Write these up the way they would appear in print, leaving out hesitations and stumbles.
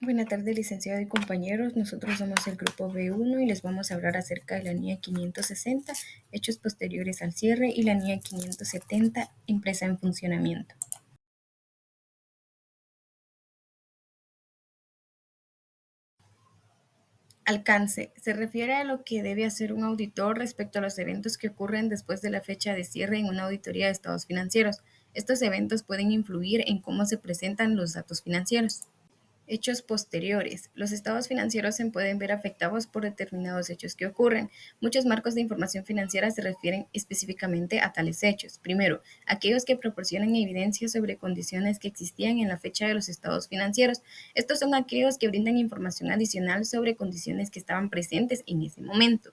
Buenas tardes, licenciado y compañeros. Nosotros somos el grupo B1 y les vamos a hablar acerca de la NIA 560, hechos posteriores al cierre, y la NIA 570, empresa en funcionamiento. Alcance. Se refiere a lo que debe hacer un auditor respecto a los eventos que ocurren después de la fecha de cierre en una auditoría de estados financieros. Estos eventos pueden influir en cómo se presentan los datos financieros. Hechos posteriores. Los estados financieros se pueden ver afectados por determinados hechos que ocurren. Muchos marcos de información financiera se refieren específicamente a tales hechos. Primero, aquellos que proporcionan evidencia sobre condiciones que existían en la fecha de los estados financieros. Estos son aquellos que brindan información adicional sobre condiciones que estaban presentes en ese momento.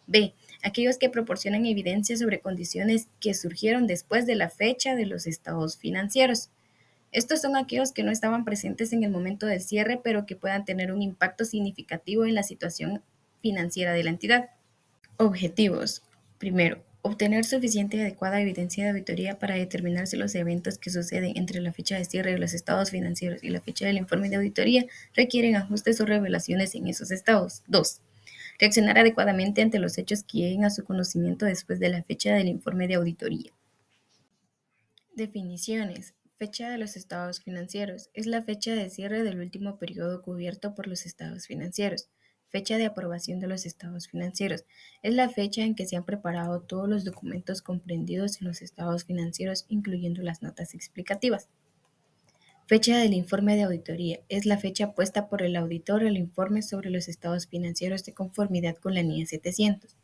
B. Aquellos que proporcionan evidencia sobre condiciones que surgieron después de la fecha de los estados financieros. Estos son aquellos que no estaban presentes en el momento del cierre, pero que puedan tener un impacto significativo en la situación financiera de la entidad. Objetivos. Primero, obtener suficiente y adecuada evidencia de auditoría para determinar si los eventos que suceden entre la fecha de cierre de los estados financieros y la fecha del informe de auditoría requieren ajustes o revelaciones en esos estados. 2. Reaccionar adecuadamente ante los hechos que lleguen a su conocimiento después de la fecha del informe de auditoría. Definiciones. Fecha de los estados financieros. Es la fecha de cierre del último periodo cubierto por los estados financieros. Fecha de aprobación de los estados financieros. Es la fecha en que se han preparado todos los documentos comprendidos en los estados financieros, incluyendo las notas explicativas. Fecha del informe de auditoría. Es la fecha puesta por el auditor al informe sobre los estados financieros de conformidad con la NIA 700.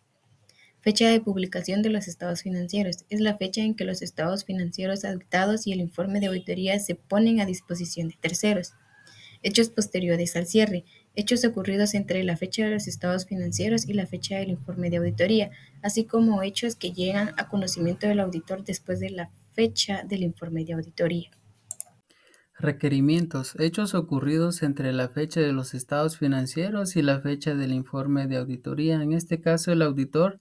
Fecha de publicación de los estados financieros. Es la fecha en que los estados financieros auditados y el informe de auditoría se ponen a disposición de terceros. Hechos posteriores al cierre. Hechos ocurridos entre la fecha de los estados financieros y la fecha del informe de auditoría, así como hechos que llegan a conocimiento del auditor después de la fecha del informe de auditoría. Requerimientos. Hechos ocurridos entre la fecha de los estados financieros y la fecha del informe de auditoría. En este caso, el auditor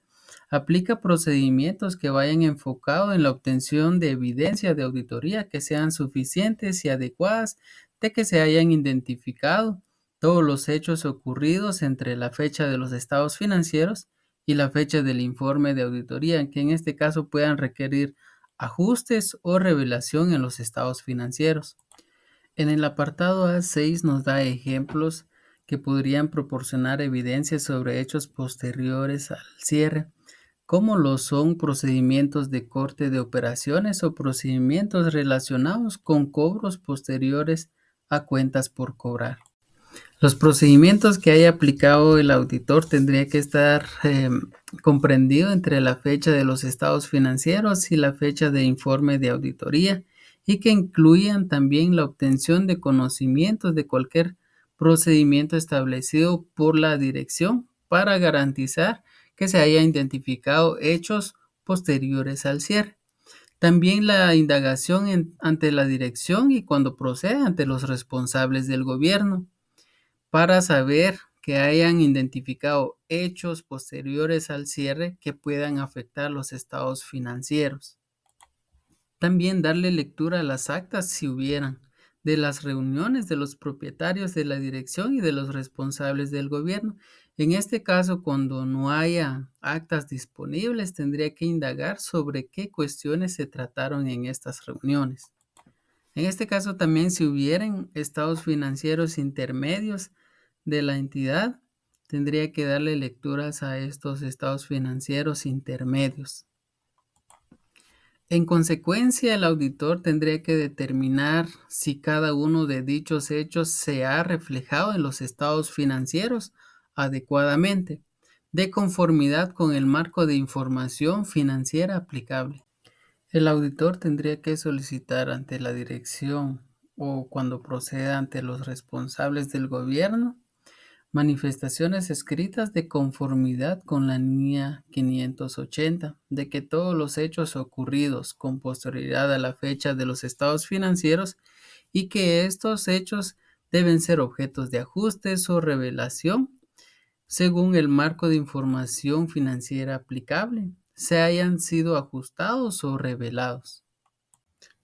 aplica procedimientos que vayan enfocados en la obtención de evidencia de auditoría que sean suficientes y adecuadas de que se hayan identificado todos los hechos ocurridos entre la fecha de los estados financieros y la fecha del informe de auditoría, que en este caso puedan requerir ajustes o revelación en los estados financieros. En el apartado A6 nos da ejemplos que podrían proporcionar evidencia sobre hechos posteriores al cierre, como lo son procedimientos de corte de operaciones o procedimientos relacionados con cobros posteriores a cuentas por cobrar. Los procedimientos que haya aplicado el auditor tendría que estar comprendido entre la fecha de los estados financieros y la fecha de informe de auditoría y que incluyan también la obtención de conocimientos de cualquier procedimiento establecido por la dirección para garantizar que se hayan identificado hechos posteriores al cierre. También la indagación ante la dirección y cuando procede ante los responsables del gobierno para saber que hayan identificado hechos posteriores al cierre que puedan afectar los estados financieros. También darle lectura a las actas, si hubieran, de las reuniones de los propietarios de la dirección y de los responsables del gobierno. En este caso, cuando no haya actas disponibles, tendría que indagar sobre qué cuestiones se trataron en estas reuniones. En este caso también, si hubieran estados financieros intermedios de la entidad, tendría que darle lecturas a estos estados financieros intermedios. En consecuencia, el auditor tendría que determinar si cada uno de dichos hechos se ha reflejado en los estados financieros adecuadamente, de conformidad con el marco de información financiera aplicable. El auditor tendría que solicitar ante la dirección o cuando proceda ante los responsables del gobierno manifestaciones escritas de conformidad con la NIA 580, de que todos los hechos ocurridos con posterioridad a la fecha de los estados financieros y que estos hechos deben ser objetos de ajustes o revelación según el marco de información financiera aplicable, se hayan sido ajustados o revelados.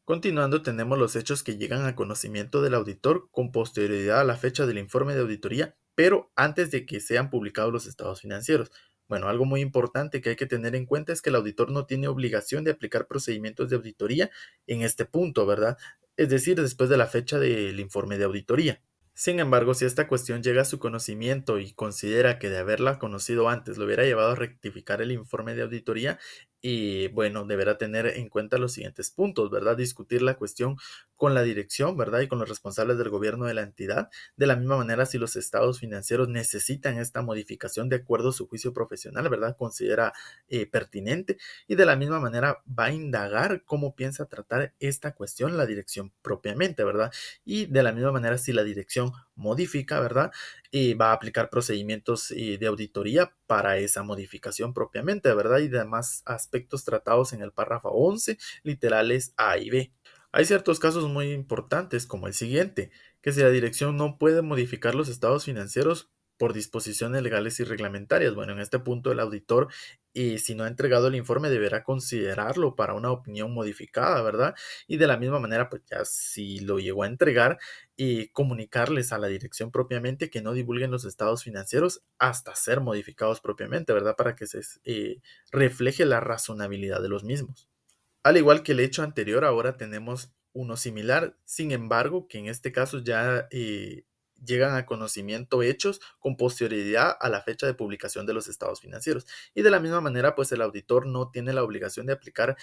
Continuando, tenemos los hechos que llegan a conocimiento del auditor con posterioridad a la fecha del informe de auditoría, pero antes de que sean publicados los estados financieros. Bueno, algo muy importante que hay que tener en cuenta es que el auditor no tiene obligación de aplicar procedimientos de auditoría en este punto, ¿verdad? Es decir, después de la fecha del informe de auditoría. Sin embargo, si esta cuestión llega a su conocimiento y considera que de haberla conocido antes lo hubiera llevado a rectificar el informe de auditoría, y bueno, deberá tener en cuenta los siguientes puntos, ¿verdad? Discutir la cuestión con la dirección, ¿verdad? Y con los responsables del gobierno de la entidad. De la misma manera, si los estados financieros necesitan esta modificación de acuerdo a su juicio profesional, ¿verdad? Considera pertinente. Y de la misma manera va a indagar cómo piensa tratar esta cuestión la dirección propiamente, ¿verdad? Y de la misma manera, si la dirección modifica, ¿verdad? Y va a aplicar procedimientos de auditoría para esa modificación propiamente, ¿verdad? Y demás aspectos tratados en el párrafo 11, literales A y B. Hay ciertos casos muy importantes, como el siguiente, que si la dirección no puede modificar los estados financieros por disposiciones legales y reglamentarias, bueno, en este punto el auditor, si no ha entregado el informe, deberá considerarlo para una opinión modificada, ¿verdad? Y de la misma manera, pues ya si lo llegó a entregar, comunicarles a la dirección propiamente que no divulguen los estados financieros hasta ser modificados propiamente, ¿verdad? Para que se refleje la razonabilidad de los mismos. Al igual que el hecho anterior, ahora tenemos uno similar, sin embargo, que en este caso ya llegan a conocimiento hechos con posterioridad a la fecha de publicación de los estados financieros. Y de la misma manera, pues el auditor no tiene la obligación de aplicar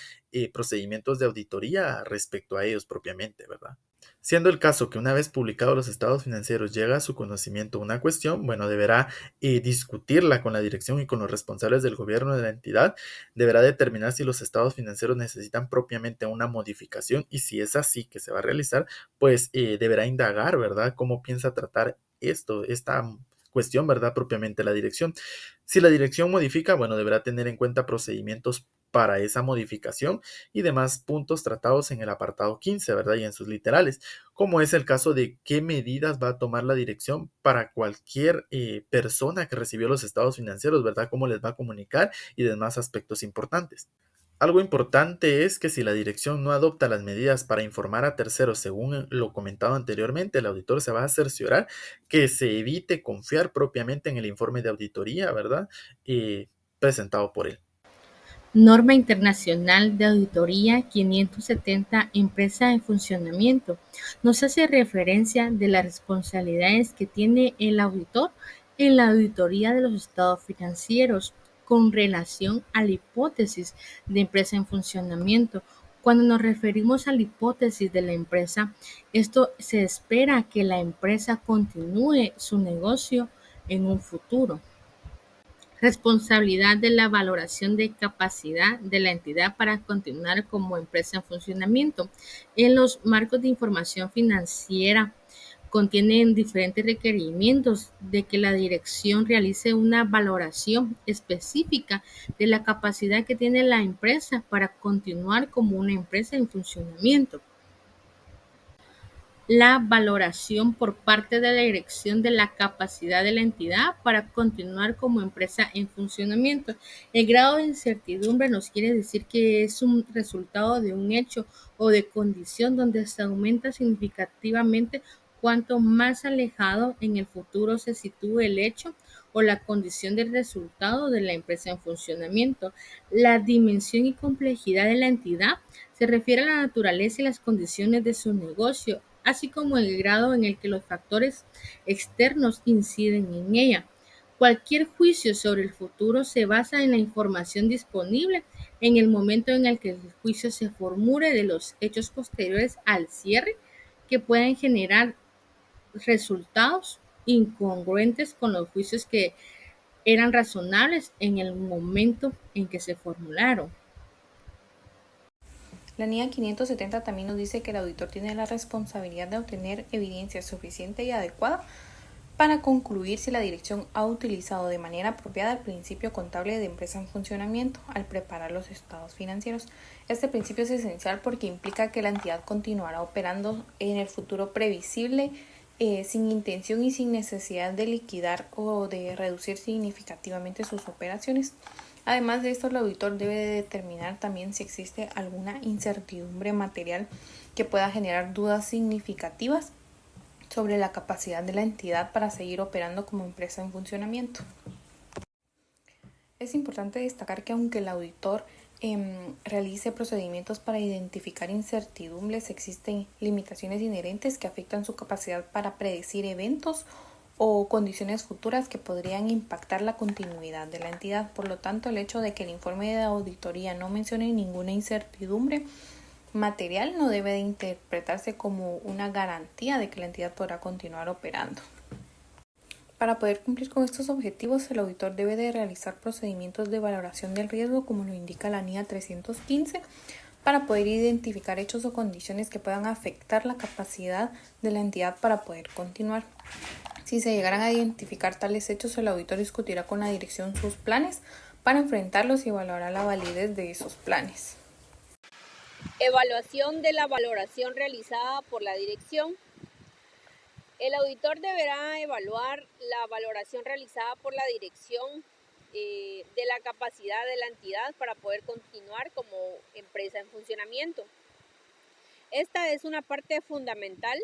procedimientos de auditoría respecto a ellos propiamente, ¿verdad? Siendo el caso que una vez publicados los estados financieros llega a su conocimiento una cuestión, bueno, deberá discutirla con la dirección y con los responsables del gobierno de la entidad. Deberá determinar si los estados financieros necesitan propiamente una modificación y si es así que se va a realizar, pues deberá indagar, ¿verdad? Cómo piensa tratar esta cuestión, ¿verdad? Propiamente la dirección. Si la dirección modifica, bueno, deberá tener en cuenta procedimientos para esa modificación y demás puntos tratados en el apartado 15, ¿verdad? Y en sus literales, como es el caso de qué medidas va a tomar la dirección para cualquier persona que recibió los estados financieros, ¿verdad? Cómo les va a comunicar y demás aspectos importantes. Algo importante es que si la dirección no adopta las medidas para informar a terceros según lo comentado anteriormente, el auditor se va a cerciorar que se evite confiar propiamente en el informe de auditoría, ¿verdad? Presentado por él. Norma Internacional de Auditoría 570, Empresa en funcionamiento, nos hace referencia de las responsabilidades que tiene el auditor en la auditoría de los estados financieros con relación a la hipótesis de empresa en funcionamiento. Cuando nos referimos a la hipótesis de la empresa, esto se espera que la empresa continúe su negocio en un futuro. Responsabilidad de la valoración de capacidad de la entidad para continuar como empresa en funcionamiento. En los marcos de información financiera contienen diferentes requerimientos de que la dirección realice una valoración específica de la capacidad que tiene la empresa para continuar como una empresa en funcionamiento. La valoración por parte de la dirección de la capacidad de la entidad para continuar como empresa en funcionamiento. El grado de incertidumbre nos quiere decir que es un resultado de un hecho o de condición donde se aumenta significativamente cuanto más alejado en el futuro se sitúe el hecho o la condición del resultado de la empresa en funcionamiento. La dimensión y complejidad de la entidad se refiere a la naturaleza y las condiciones de su negocio, así como el grado en el que los factores externos inciden en ella. Cualquier juicio sobre el futuro se basa en la información disponible en el momento en el que el juicio se formule de los hechos posteriores al cierre que pueden generar resultados incongruentes con los juicios que eran razonables en el momento en que se formularon. La NIA 570 también nos dice que el auditor tiene la responsabilidad de obtener evidencia suficiente y adecuada para concluir si la dirección ha utilizado de manera apropiada el principio contable de empresa en funcionamiento al preparar los estados financieros. Este principio es esencial porque implica que la entidad continuará operando en el futuro previsible sin intención y sin necesidad de liquidar o de reducir significativamente sus operaciones. Además de esto, el auditor debe determinar también si existe alguna incertidumbre material que pueda generar dudas significativas sobre la capacidad de la entidad para seguir operando como empresa en funcionamiento. Es importante destacar que aunque el auditor realice procedimientos para identificar incertidumbres, existen limitaciones inherentes que afectan su capacidad para predecir eventos o condiciones futuras que podrían impactar la continuidad de la entidad. Por lo tanto, el hecho de que el informe de auditoría no mencione ninguna incertidumbre material no debe de interpretarse como una garantía de que la entidad podrá continuar operando. Para poder cumplir con estos objetivos, el auditor debe de realizar procedimientos de valoración del riesgo, como lo indica la NIA 315, para poder identificar hechos o condiciones que puedan afectar la capacidad de la entidad para poder continuar. Si se llegaran a identificar tales hechos, el auditor discutirá con la dirección sus planes para enfrentarlos y evaluará la validez de esos planes. Evaluación de la valoración realizada por la dirección. El auditor deberá evaluar la valoración realizada por la dirección de la capacidad de la entidad para poder continuar como empresa en funcionamiento. Esta es una parte fundamental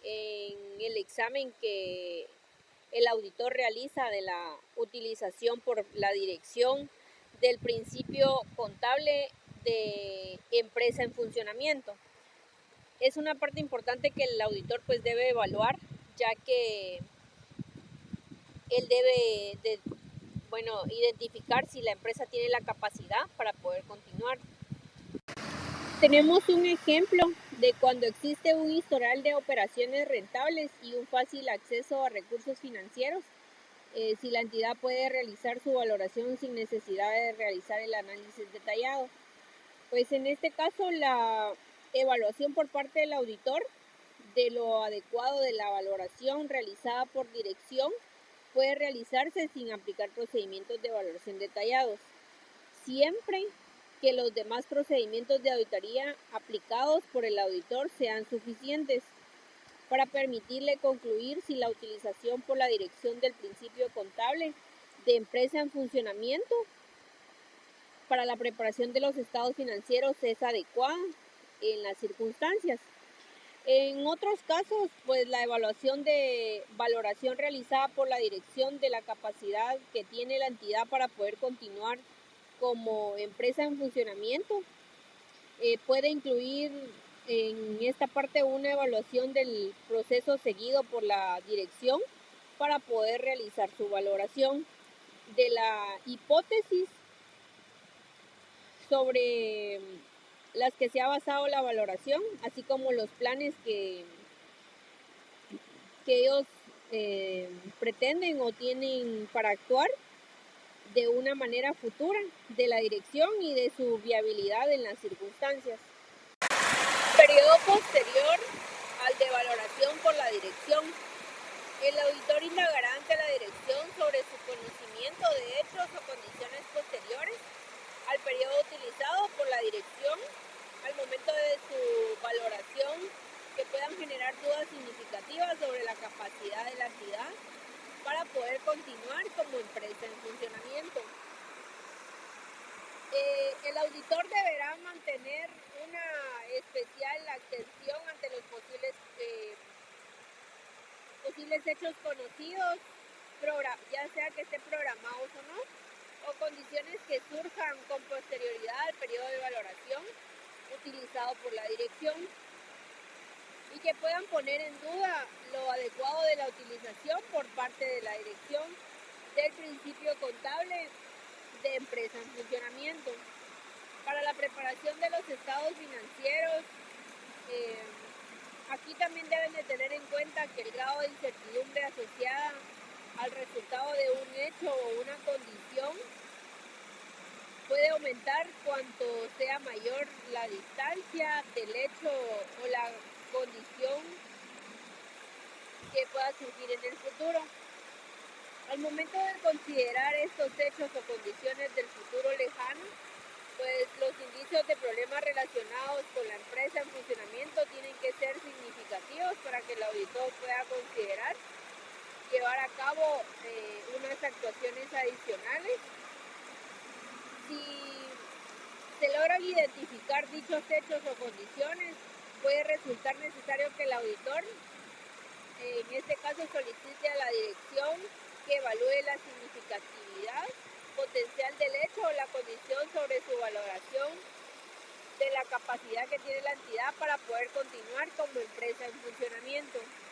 en el examen que el auditor realiza de la utilización por la dirección del principio contable de empresa en funcionamiento. Es una parte importante que el auditor pues debe evaluar, ya que él debe de, identificar si la empresa tiene la capacidad para poder continuar. Tenemos un ejemplo de cuando existe un historial de operaciones rentables y un fácil acceso a recursos financieros, si la entidad puede realizar su valoración sin necesidad de realizar el análisis detallado. Pues en este caso la evaluación por parte del auditor de lo adecuado de la valoración realizada por dirección puede realizarse sin aplicar procedimientos de valoración detallados, siempre que los demás procedimientos de auditoría aplicados por el auditor sean suficientes para permitirle concluir si la utilización por la dirección del principio contable de empresa en funcionamiento para la preparación de los estados financieros es adecuada en las circunstancias. En otros casos, pues la evaluación de valoración realizada por la dirección de la capacidad que tiene la entidad para poder continuar como empresa en funcionamiento puede incluir en esta parte una evaluación del proceso seguido por la dirección para poder realizar su valoración de la hipótesis sobre las que se ha basado la valoración, así como los planes que ellos pretenden o tienen para actuar de una manera futura de la dirección y de su viabilidad en las circunstancias. Periodo posterior al de valoración por la dirección. El auditor indagará ante la dirección sobre su conocimiento de hechos o condiciones posteriores al periodo utilizado por la dirección al momento de su valoración que puedan generar dudas significativas sobre la capacidad de la entidad para poder continuar como empresa en funcionamiento. El auditor deberá mantener una especial atención ante los posibles hechos conocidos, ya sea que estén programados o no, o condiciones que surjan con posterioridad al periodo de valoración utilizado por la dirección y que puedan poner en duda lo adecuado de la utilización por parte de la dirección del principio contable de empresa en funcionamiento. Para la preparación de los estados financieros, aquí también deben de tener en cuenta que el grado de incertidumbre asociada al resultado de un hecho o una condición puede aumentar cuanto sea mayor la distancia del hecho o la condición que pueda surgir en el futuro. Al momento de considerar estos hechos o condiciones del futuro lejano, pues los indicios de problemas relacionados con la empresa en funcionamiento tienen que ser significativos para que el auditor pueda considerar llevar a cabo unas actuaciones adicionales Si se logran identificar dichos hechos o condiciones, puede resultar necesario que el auditor, en este caso, solicite a la dirección que evalúe la significatividad potencial del hecho o la condición sobre su valoración de la capacidad que tiene la entidad para poder continuar como empresa en funcionamiento.